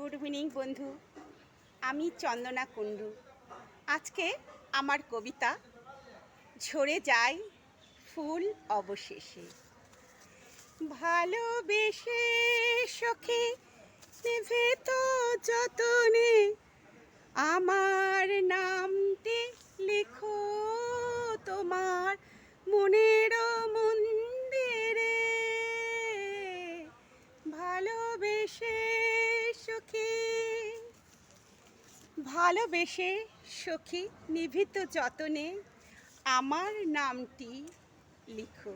Good evening বন্ধু, আমি চন্দনা কুণ্ডু। আজকে আমার কবিতা ঝরে যায় ফুল অবশেষে। ভালোবেসে সখী নেভে তো যতনে আমার নামটি লিখো তোমার মনের মন্দিরে। ভালোবেসে সখী, ভালোবেসে সখী নিভৃত যতনে আমার নামটি লিখো।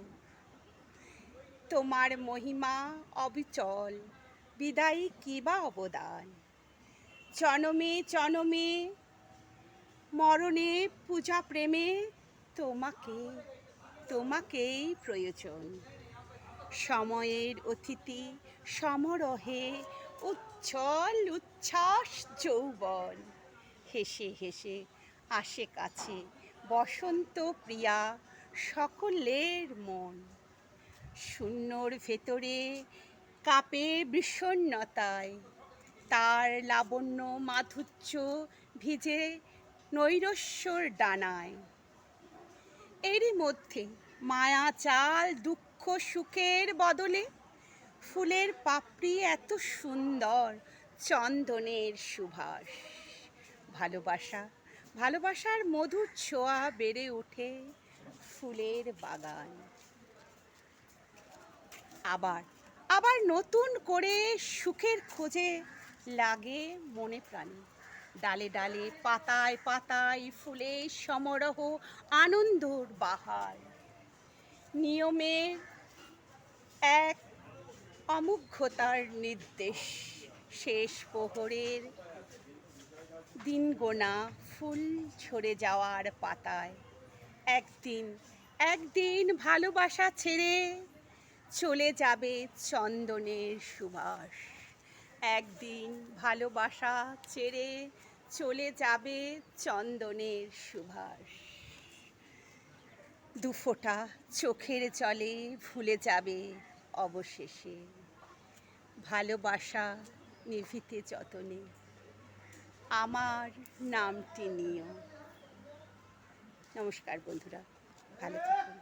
তোমার মহিমা অবিচল, বিদায়ী কিবা অবদান। জনমে জনমে মরণে পূজা প্রেমে তোমাকেই প্রয়োজন। সময়ের অতিথি সমারোহে উজ্জ্বল উচ্ছ্বাস যৌবন। হেসে হেসে আসে কাছে বসন্ত প্রিয়া সকলের মন। শূন্যর ভেতরে কাঁপে বিষণ্ণতায়, তার লাবণ্য মাধুর্য ভিজে নৈরস্যর ডানায়। এরই মধ্যে মায়া চাল দুঃখ সুখের বদলে ফুলের পাপড়ি এত সুন্দর চন্দনের সুবাস। ভালোবাসার মধুর ছোঁয়া বেড়ে ওঠে ফুলের বাগান। আবার নতুন করে সুখের খোঁজে লাগে মনে প্রাণে। ডালে ডালে পাতায় পাতায় ফুলের সমারোহ, আনন্দর বাহার। নিয়মের এক অমুগ্ধতার নির্দেশ, শেষ প্রহরের দিন গোনা ফুল ঝরে যাওয়ার পাতায়। একদিন ভালোবাসা ছেড়ে চলে যাবে চন্দনের সুবাস। একদিন ভালোবাসা ছেড়ে চলে যাবে চন্দনের সুবাস। দুফোঁটা চোখের জলে ভুলে যাবে অবশেষে ভালোবাসা নিভিতে যতনে আমার নামটি নিও। নমস্কার বন্ধুরা, ভালো থাকুন।